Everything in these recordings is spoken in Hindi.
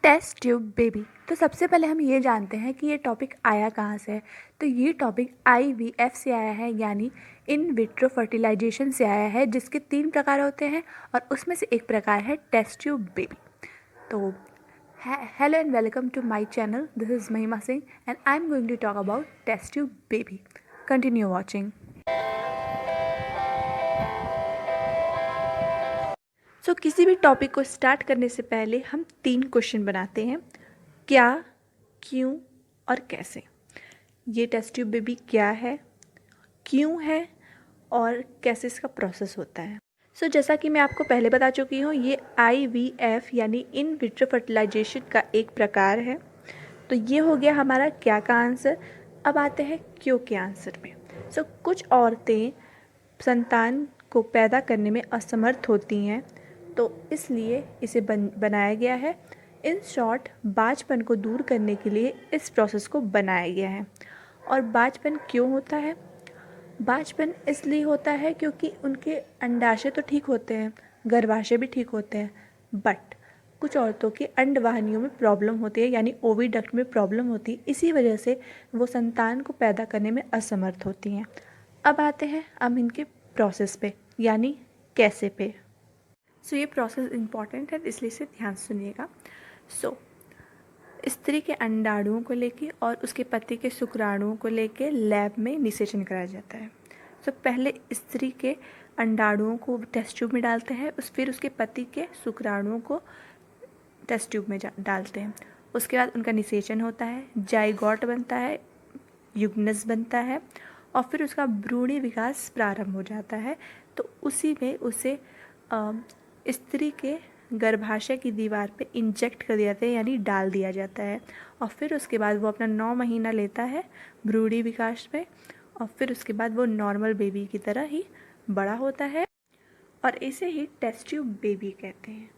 Test tube baby. तो सबसे पहले हम ये जानते हैं कि ये टॉपिक आया कहाँ से है। तो ये टॉपिक IVF से आया है, यानी इन विट्रो फर्टिलाइजेशन से आया है, जिसके 3 प्रकार होते हैं और उसमें से एक प्रकार है टेस्ट ट्यूब बेबी। तो hello and welcome to my channel. This is Mahima Singh and I am going to talk about test tube baby. Continue watching. So किसी भी टॉपिक को स्टार्ट करने से पहले हम 3 क्वेश्चन बनाते हैं: क्या, क्यों और कैसे। ये टेस्ट ट्यूब बेबी क्या है, क्यों है और कैसे इसका प्रोसेस होता है। सो जैसा कि मैं आपको पहले बता चुकी हूँ, ये IVF यानी इन विट्रो फर्टिलाइजेशन का एक प्रकार है। तो ये हो गया हमारा क्या का आंसर। अब आते हैं क्यों के आंसर में। सो कुछ औरतें संतान को पैदा करने में असमर्थ होती हैं, तो इसलिए इसे बनाया गया है। इन शॉर्ट, बांझपन को दूर करने के लिए इस प्रोसेस को बनाया गया है। और बांझपन क्यों होता है? बांझपन इसलिए होता है क्योंकि उनके अंडाशय तो ठीक होते हैं, गर्भाशय भी ठीक होते हैं, बट कुछ औरतों की अंडवाहिनियों में प्रॉब्लम होती है, यानी ओविडक्ट में प्रॉब्लम होती है। इसी वजह से वो संतान को पैदा करने में असमर्थ होती हैं। अब आते हैं हम इनके प्रोसेस पे, यानी कैसे पे। सो ये प्रोसेस इम्पॉर्टेंट है, इसलिए इसे ध्यान से सुनिएगा। सो स्त्री के अंडाणुओं को लेके और उसके पति के शुक्राणुओं को लेके लैब में निषेचन कराया जाता है। सो पहले स्त्री के अंडाणुओं को टेस्ट ट्यूब में डालते हैं, फिर उसके पति के शुक्राणुओं को टेस्ट ट्यूब में डालते हैं। उसके बाद उनका निषेचन होता है, जाइगोट बनता है, युग्नज बनता है और फिर उसका भ्रूणी विकास प्रारंभ हो जाता है। तो उसी में उसे स्त्री के गर्भाशय की दीवार पे इंजेक्ट कर दिया जाता है, यानी डाल दिया जाता है। और फिर उसके बाद वो अपना 9 महीना लेता है भ्रूणी विकास में, और फिर उसके बाद वो नॉर्मल बेबी की तरह ही बड़ा होता है, और इसे ही टेस्ट ट्यूब बेबी कहते हैं।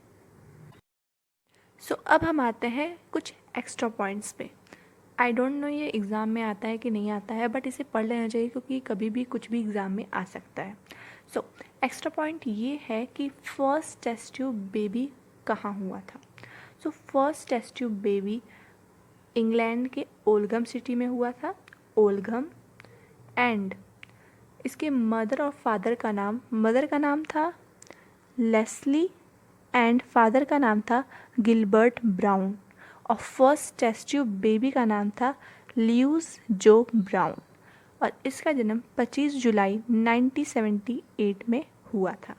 सो अब हम आते हैं कुछ एक्स्ट्रा पॉइंट्स पे। आई डोंट नो ये एग्ज़ाम में आता है कि नहीं आता है, बट इसे पढ़ लेना चाहिए क्योंकि कभी भी कुछ भी एग्ज़ाम में आ सकता है। सो एक्स्ट्रा पॉइंट ये है कि फर्स्ट टेस्ट ट्यूब बेबी कहाँ हुआ था। So first test tube baby England के ओल्घम सिटी में हुआ था, ओल्घम। एंड इसके मदर और फादर का नाम, मदर का नाम था लेस्ली एंड फादर का नाम था गिलबर्ट ब्राउन, और फर्स्ट टेस्ट ट्यूब बेबी का नाम था ल्यूज जो ब्राउन, और इसका जन्म 25 जुलाई 1978 में हुआ था।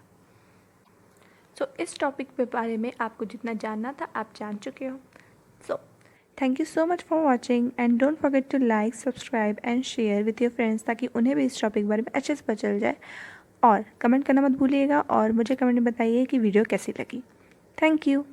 सो इस टॉपिक के बारे में आपको जितना जानना था आप जान चुके हो। So thank you so much for watching and don't forget to like, subscribe and share with your friends, ताकि उन्हें भी इस टॉपिक के बारे में अच्छे से पता चल जाए। और कमेंट करना मत भूलिएगा, और मुझे कमेंट में बताइए कि वीडियो कैसी लगी। Thank you.